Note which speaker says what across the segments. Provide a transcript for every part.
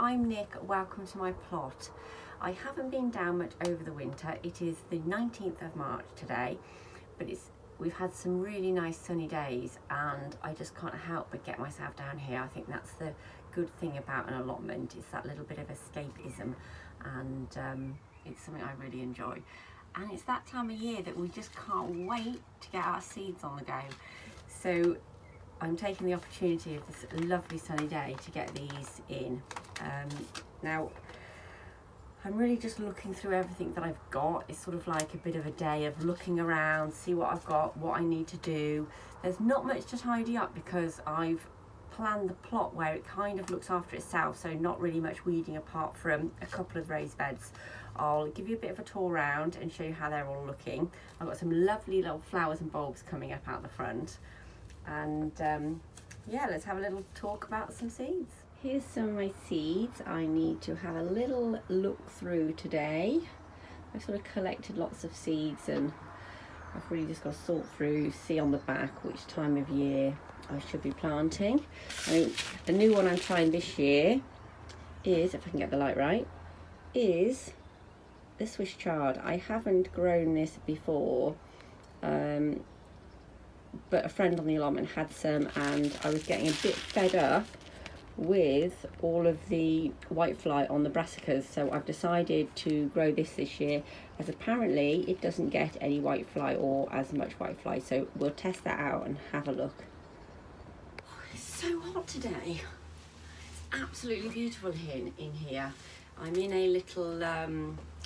Speaker 1: I'm Nick, welcome to my plot. I haven't been down much over the winter. It is the 19th of March today, but we've had some really nice sunny days and I just can't help but get myself down here. I think that's the good thing about an allotment, it's that little bit of escapism, and it's something I really enjoy. And it's that time of year that we just can't wait to get our seeds on the go. So I'm taking the opportunity of this lovely sunny day to get these in. Now, I'm really just looking through everything that I've got. It's sort of like a bit of a day of looking around, see what I've got, what I need to do. There's not much to tidy up because I've planned the plot where it kind of looks after itself, so not really much weeding apart from a couple of raised beds. I'll give you a bit of a tour around and show you how they're all looking. I've got some lovely little flowers and bulbs coming up out the front. And yeah, let's have a little talk about some seeds. Here's some of my seeds I need to have a little look through today. I've sort of collected lots of seeds and I've really just got to sort through, see on the back which time of year I should be planting. I mean, the new one I'm trying this year is, if I can get the light right, is the Swiss chard. I haven't grown this before. But a friend on the allotment had some and I was getting a bit fed up with all of the whitefly on the brassicas, so I've decided to grow this year, as apparently it doesn't get any whitefly or as much whitefly, so we'll test that out and have a look. It's so hot today. It's absolutely beautiful in here. I'm in a little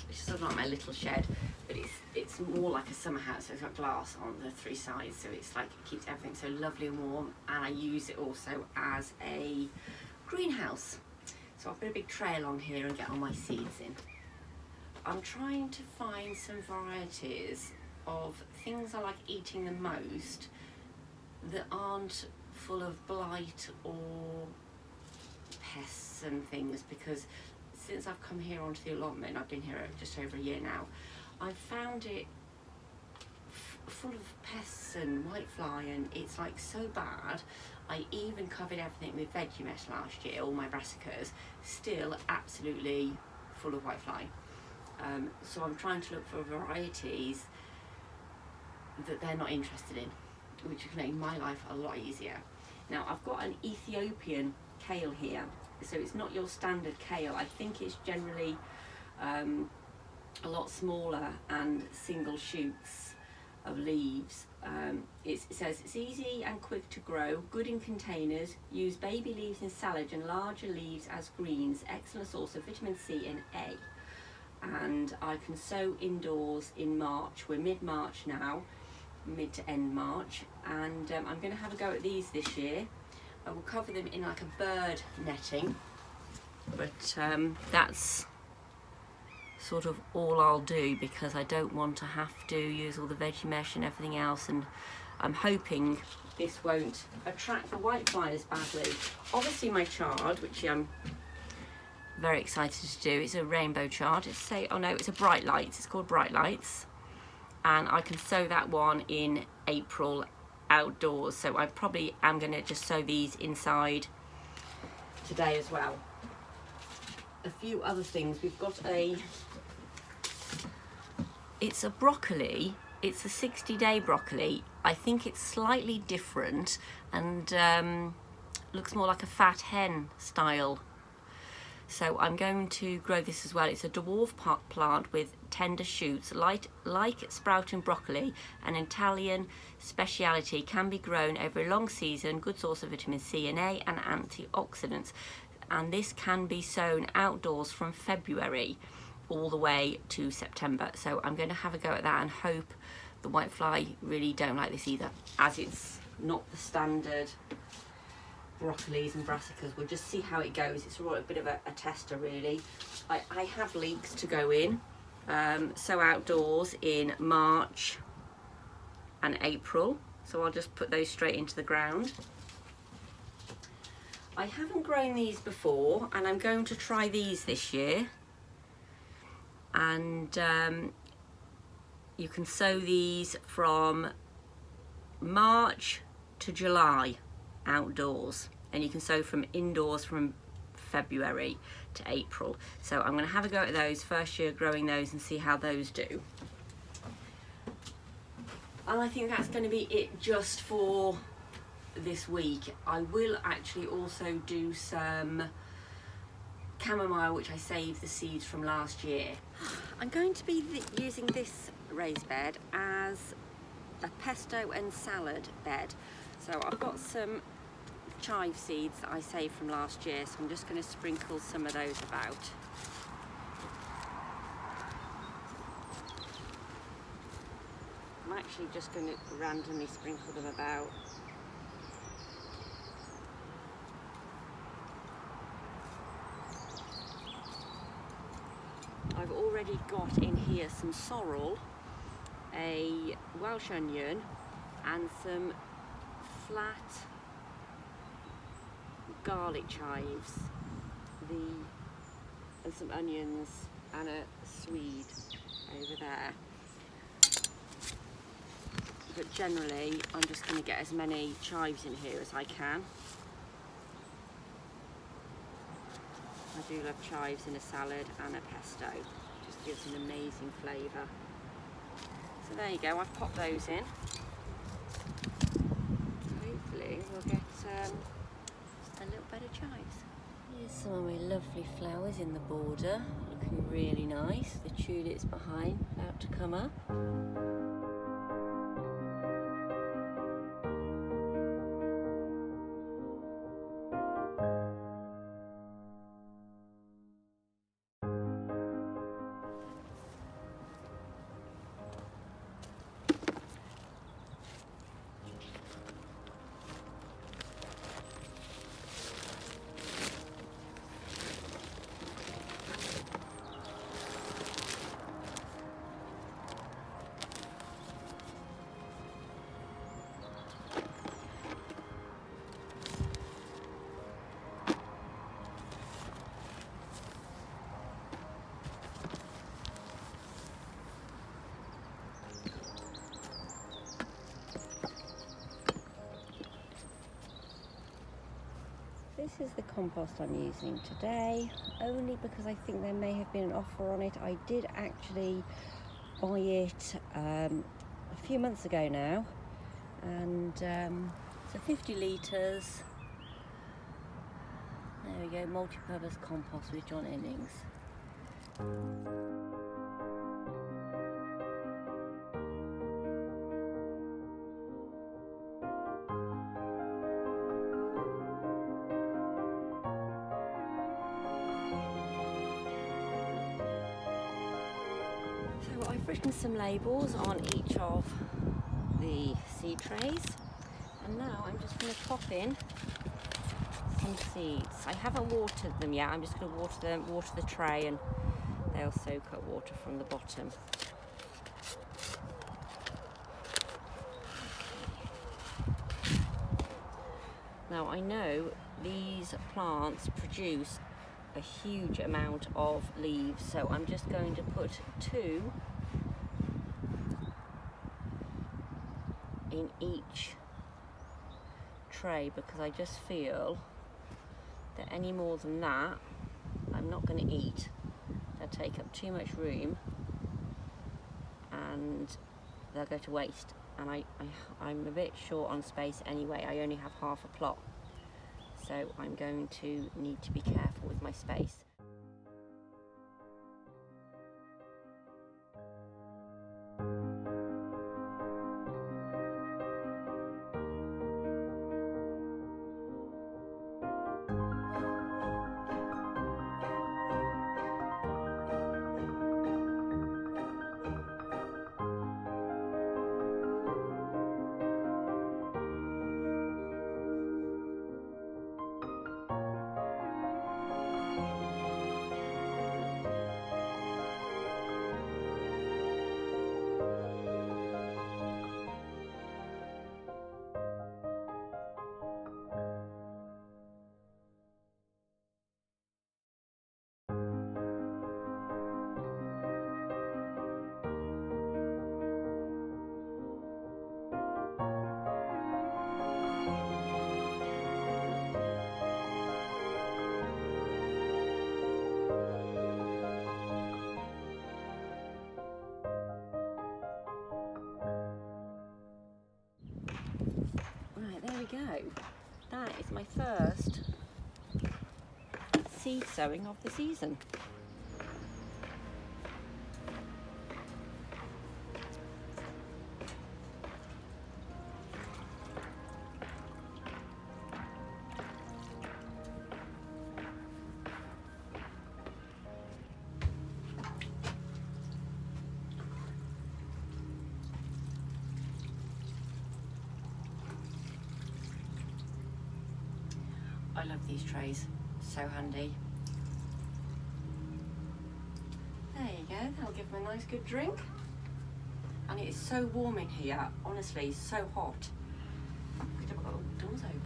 Speaker 1: it's sort of like my little shed, but it's more like a summer house, so it's got glass on the three sides, so it's like it keeps everything so lovely and warm, and I use it also as a greenhouse. So I'll put a big tray along here and get all my seeds in. I'm trying to find some varieties of things I like eating the most that aren't full of blight or pests and things, because since I've come here onto the allotment, I've been here just over a year now, I've found it full of pests and whitefly, and it's like so bad. I even covered everything with veggie mesh last year, all my brassicas, still absolutely full of whitefly. So I'm trying to look for varieties that they're not interested in, which would make my life a lot easier. Now I've got an Ethiopian kale here. So it's not your standard kale. I think it's generally a lot smaller and single shoots of leaves. It says it's easy and quick to grow, good in containers, use baby leaves in salad and larger leaves as greens, excellent source of vitamin C and A. And I can sow indoors in March. We're mid-March now, mid to end March, and I'm going to have a go at these this year. I will cover them in like a bird netting, but that's sort of all I'll do because I don't want to have to use all the veggie mesh and everything else, and I'm hoping this won't attract the whitefly as badly. Obviously my chard, which I'm very excited to do, it's a rainbow chard. It's a bright lights, it's called bright lights, and I can sow that one in April outdoors, so I probably am going to just sow these inside today as well. A few other things, we've got it's a broccoli, it's a 60-day broccoli. I think it's slightly different and looks more like a fat hen style. So I'm going to grow this as well. It's a dwarf plant with tender shoots, like sprouting broccoli, an Italian speciality, can be grown over a long season, good source of vitamin C and A and antioxidants. And this can be sown outdoors from February all the way to September. So I'm going to have a go at that and hope the whitefly really don't like this either, as it's not the standard broccolis and brassicas. We'll just see how it goes. It's a bit of a tester really. I have leeks to go in, so outdoors in March and April, so I'll just put those straight into the ground. I haven't grown these before and I'm going to try these this year, and you can sow these from March to July outdoors, and you can sow from indoors from February. to April. So I'm going to have a go at those, first year growing those, and see how those do. And I think that's going to be it just for this week. I will actually also do some chamomile, which I saved the seeds from last year. I'm going to be using this raised bed as a pesto and salad bed. So I've got some chive seeds that I saved from last year, so I'm just going to sprinkle some of those about. I'm actually just going to randomly sprinkle them about. I've already got in here some sorrel, a Welsh onion, and some flat garlic chives, and some onions and a swede over there. But generally I'm just going to get as many chives in here as I can. I do love chives in a salad and a pesto, just gives an amazing flavour. So there you go, I've popped those in. Hopefully we'll get a little bit of chives. Here's some of my lovely flowers in the border, looking really nice. The tulips behind, about to come up. This is the compost I'm using today, only because I think there may have been an offer on it. I did actually buy it a few months ago now, and so 50 litres. There we go, multi-purpose compost with John Innings. So I've written some labels on each of the seed trays, and now I'm just going to pop in some seeds. I haven't watered them yet. I'm just going to water the tray, and they'll soak up water from the bottom. Now I know these plants produce a huge amount of leaves, so I'm just going to put 2 in each tray, because I just feel that any more than that I'm not going to eat. They'll take up too much room and they'll go to waste, and I'm a bit short on space anyway. I only have half a plot, so I'm going to need to be careful with my space. we go. That is my first seed sowing of the season. I love these trays, so handy. There you go, that'll give them a nice good drink. And it is so warm in here, honestly, so hot. I've got all the doors open.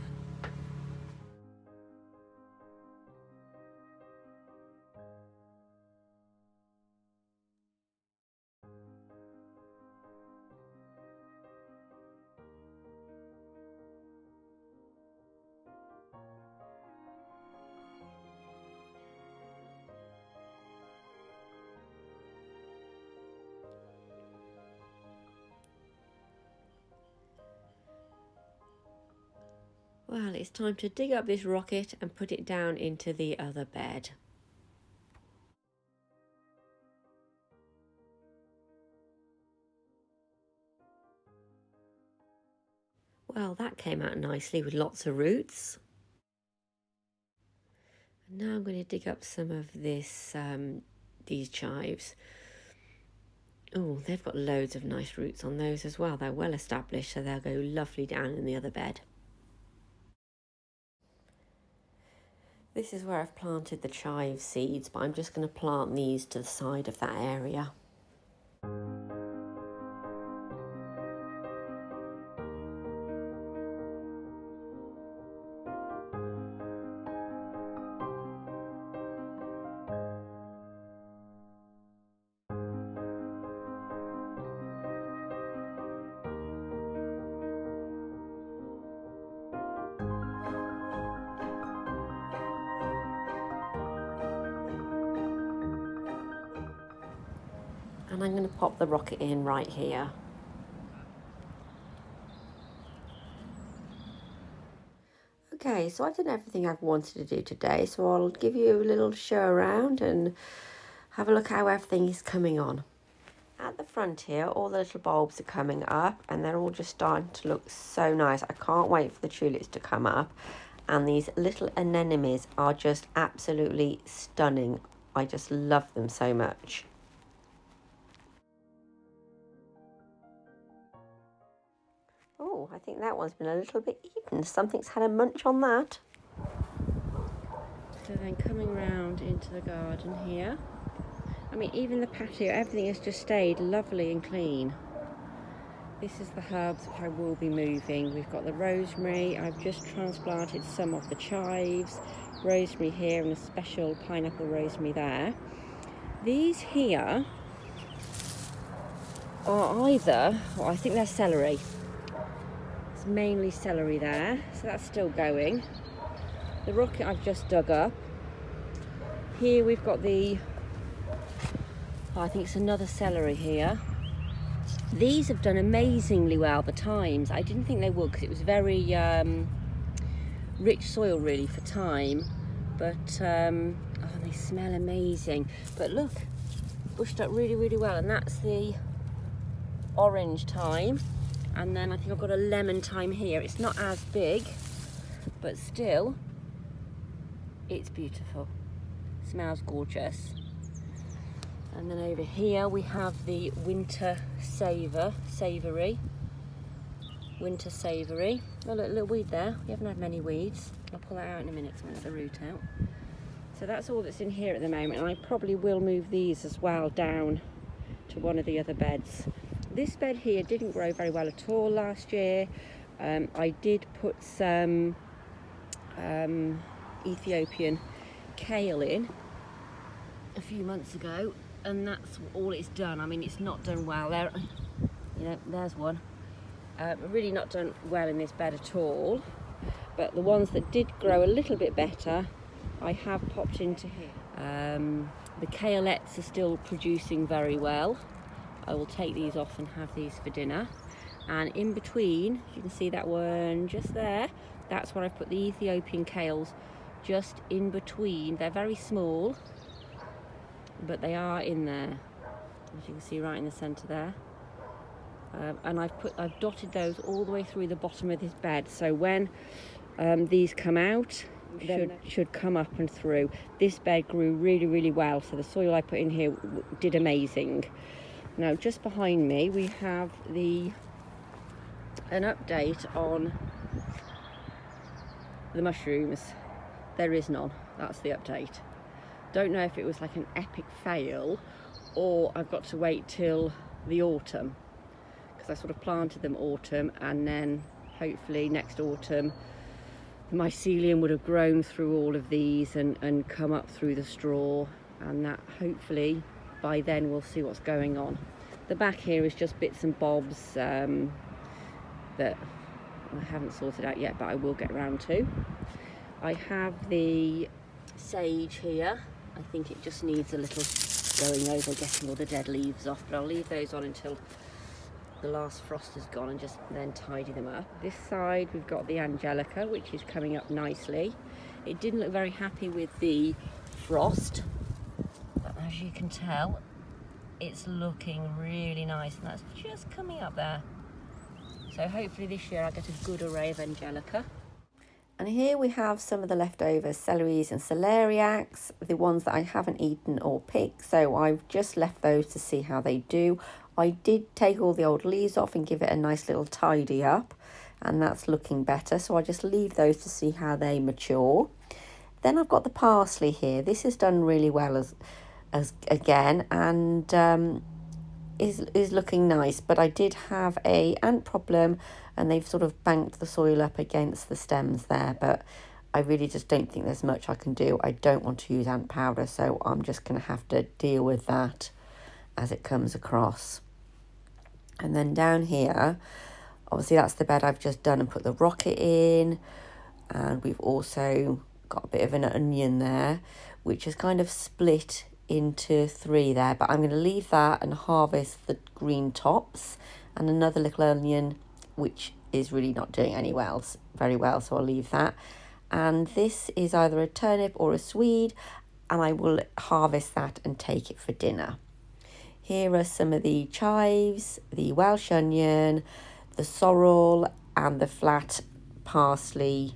Speaker 1: Well, it's time to dig up this rocket and put it down into the other bed. Well, that came out nicely with lots of roots. And now I'm going to dig up some of this, these chives. Oh, they've got loads of nice roots on those as well. They're well established, so they'll go lovely down in the other bed. This is where I've planted the chive seeds, but I'm just going to plant these to the side of that area. And I'm going to pop the rocket in right here. Okay, so I've done everything I've wanted to do today, so I'll give you a little show around and have a look how everything is coming on. At the front here, all the little bulbs are coming up and they're all just starting to look so nice. I can't wait for the tulips to come up, and these little anemones are just absolutely stunning. I just love them so much. Oh, I think that one's been a little bit eaten. Something's had a munch on that. So then coming round into the garden here. I mean, even the patio, everything has just stayed lovely and clean. This is the herbs which I will be moving. We've got the rosemary. I've just transplanted some of the chives. Rosemary here and a special pineapple rosemary there. These here are either, well, I think they're celery. Mainly celery there, so that's still going. The rocket I've just dug up. Here we've got the, I think it's another celery here. These have done amazingly well, the thymes. I didn't think they would because it was very rich soil really for thyme, but oh, they smell amazing. But look, bushed up really, really well, and that's the orange thyme. And then I think I've got a lemon thyme here. It's not as big, but still, it's beautiful. Smells gorgeous. And then over here we have the winter savoury. Winter savoury. Oh look, a little weed there. We haven't had many weeds. I'll pull that out in a minute because I'm going to get the root out. So that's all that's in here at the moment, and I probably will move these as well down to one of the other beds. This bed here didn't grow very well at all last year. I did put some Ethiopian kale in a few months ago, and that's all it's done. I mean, it's not done well. There, you know, there's one. Really not done well in this bed at all. But the ones that did grow a little bit better, I have popped into here. The kaleettes are still producing very well. I will take these off and have these for dinner. And in between, you can see that one just there, that's where I've put the Ethiopian kales, just in between. They're very small, but they are in there, as you can see right in the centre there. And I've dotted those all the way through the bottom of this bed, so when these come out, should come up and through. This bed grew really well, so the soil I put in here did amazing. Now just behind me we have an update on the mushrooms. There is none. That's the update. Don't know if it was like an epic fail or I've got to wait till the autumn, because I sort of planted them autumn, and then hopefully next autumn the mycelium would have grown through all of these and come up through the straw, and that hopefully by then we'll see what's going on. The back here is just bits and bobs that I haven't sorted out yet, but I will get around to. I have the sage here. I think it just needs a little going over, getting all the dead leaves off, but I'll leave those on until the last frost is gone and just then tidy them up. This side we've got the Angelica, which is coming up nicely. It didn't look very happy with the frost, but as you can tell, it's looking really nice, and that's just coming up there. So hopefully this year I'll get a good array of Angelica. And here we have some of the leftover celeries and celeriacs, the ones that I haven't eaten or picked, so I've just left those to see how they do. I did take all the old leaves off and give it a nice little tidy up, and that's looking better, so I just leave those to see how they mature. Then I've got the parsley here. This has done really well as again, and is looking nice, but I did have a ant problem and they've sort of banked the soil up against the stems there, but I really just don't think there's much I can do. I don't want to use ant powder, so I'm just going to have to deal with that as it comes across. And then down here, obviously that's the bed I've just done and put the rocket in, and we've also got a bit of an onion there, which is kind of split into 3 there, but I'm going to leave that and harvest the green tops, and another little onion which is really not doing very well, so I'll leave that. And this is either a turnip or a swede, and I will harvest that and take it for dinner. Here are some of the chives, the Welsh onion, the sorrel, and the flat parsley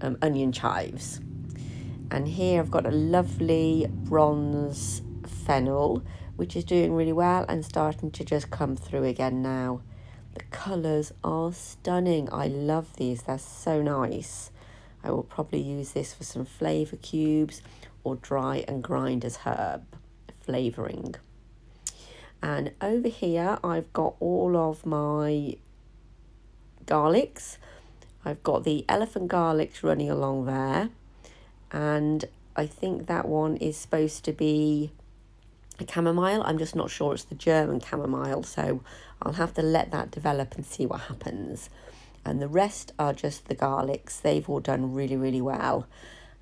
Speaker 1: onion chives. And here I've got a lovely bronze fennel, which is doing really well and starting to just come through again now. The colours are stunning. I love these. They're so nice. I will probably use this for some flavour cubes or dry and grind as herb flavouring. And over here I've got all of my garlics. I've got the elephant garlics running along there, and I think that one is supposed to be a chamomile. I'm just not sure it's the German chamomile, so I'll have to let that develop and see what happens. And the rest are just the garlics. They've all done really well.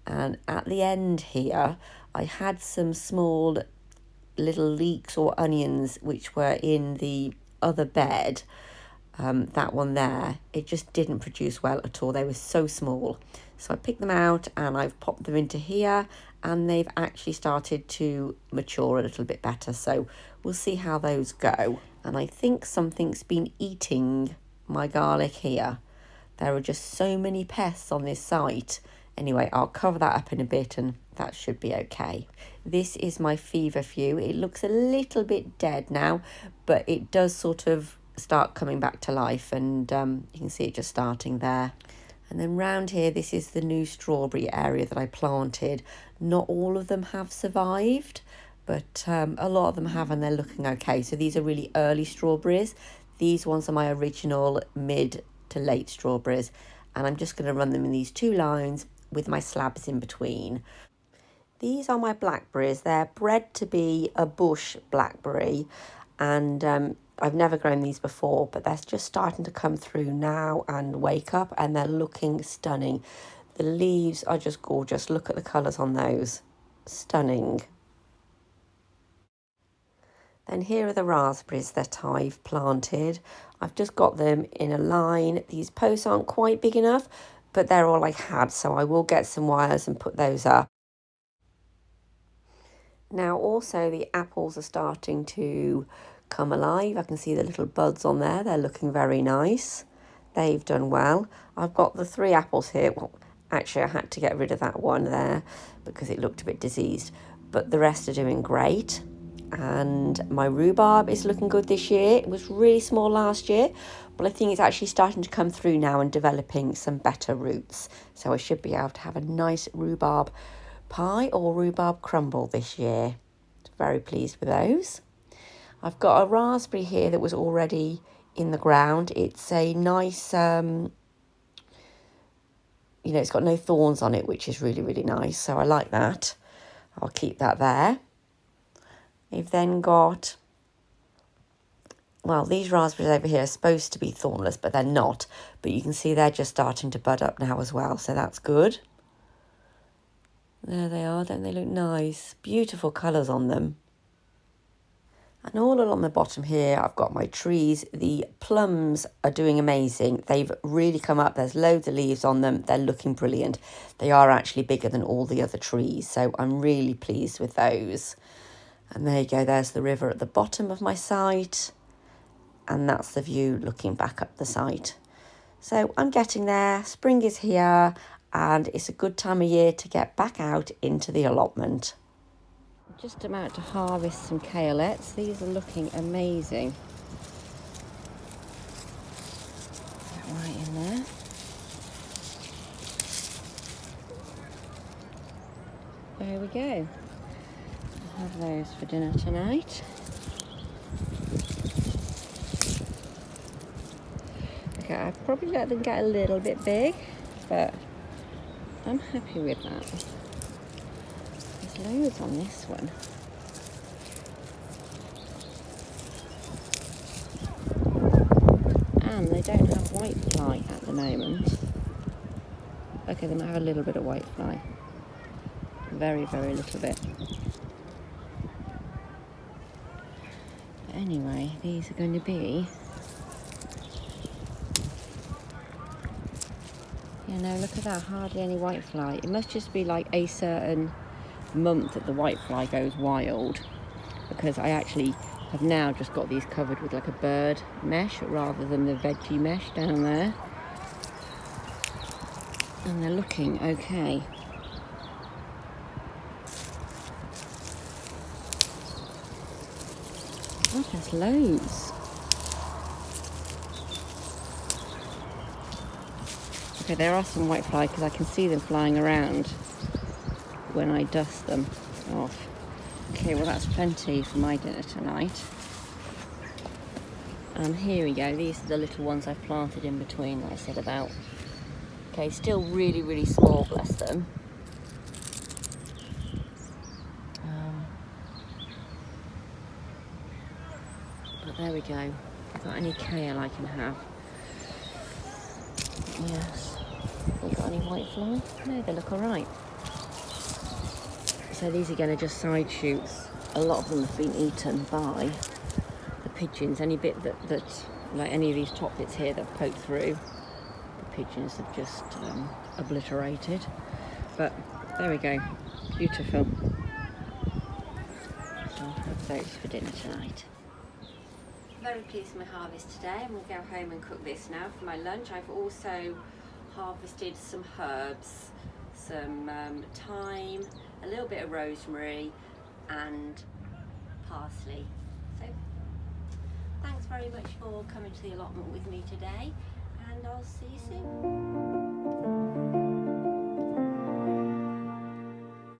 Speaker 1: And at the end here I had some small little leeks or onions which were in the other bed. That one there, it just didn't produce well at all. They were so small, so I picked them out and I've popped them into here, and they've actually started to mature a little bit better, so we'll see how those go. And I think something's been eating my garlic here. There are just so many pests on this site. Anyway, I'll cover that up in a bit and that should be okay. This is my feverfew. It looks a little bit dead now, but it does sort of start coming back to life, and you can see it just starting there. And then round here, this is the new strawberry area that I planted. Not all of them have survived, but a lot of them have, and they're looking okay. So these are really early strawberries. These ones are my original mid to late strawberries, and I'm just going to run them in these 2 lines with my slabs in between. These are my blackberries. They're bred to be a bush blackberry, and I've never grown these before, but they're just starting to come through now and wake up, and they're looking stunning. The leaves are just gorgeous. Look at the colours on those. Stunning. Then here are the raspberries that I've planted. I've just got them in a line. These posts aren't quite big enough, but they're all I had, so I will get some wires and put those up. Now also the apples are starting to come alive. I can see the little buds on there. They're looking very nice. They've done well. I've got the 3 apples here. Well, actually I had to get rid of that one there because it looked a bit diseased, but the rest are doing great. And my rhubarb is looking good this year. It was really small last year, but I think it's actually starting to come through now and developing some better roots. So I should be able to have a nice rhubarb pie or rhubarb crumble this year. Very pleased with those. I've got a raspberry here that was already in the ground. It's a nice, it's got no thorns on it, which is really, really nice. So I like that. I'll keep that there. We've then got, well, these raspberries over here are supposed to be thornless, but they're not. But you can see they're just starting to bud up now as well, so that's good. There they are, don't they look nice? Beautiful colours on them. And all along the bottom here, I've got my trees. The plums are doing amazing. They've really come up. There's loads of leaves on them. They're looking brilliant. They are actually bigger than all the other trees, so I'm really pleased with those. And there you go, there's the river at the bottom of my site. And that's the view looking back up the site. So I'm getting there, spring is here, and it's a good time of year to get back out into the allotment. Just about to harvest some kaleettes. These are looking amazing. Get right in there. There we go. I'll have those for dinner tonight. Okay, I'd probably let them get a little bit big, but I'm happy with that. There's loads on this one. And they don't have whitefly at the moment. Okay, they might have a little bit of whitefly. Very, very little bit. But anyway, these are going to be, look at that, hardly any whitefly. It must just be like a certain month that the whitefly goes wild, because I actually have now just got these covered with like a bird mesh rather than the veggie mesh down there. And they're looking okay. Oh, there's loads. Okay, there are some whitefly because I can see them flying around when I dust them off. Okay, well that's plenty for my dinner tonight. And here we go, these are the little ones I've planted in between that I said about. Okay, still really, really small, bless them. But there we go. Got any kale I can have? Yes. Have we got any whitefly? No, they look alright. So these are going to just side shoots. A lot of them have been eaten by the pigeons. Any bit that like any of these top bits here that poke through, the pigeons have just obliterated. But there we go. Beautiful. So I'll have those for dinner tonight. Very pleased with my harvest today. I'm going to go home and cook this now for my lunch. I've also harvested some herbs, some thyme, a little bit of rosemary and parsley. So thanks very much for coming to the allotment with me today, and I'll see you soon.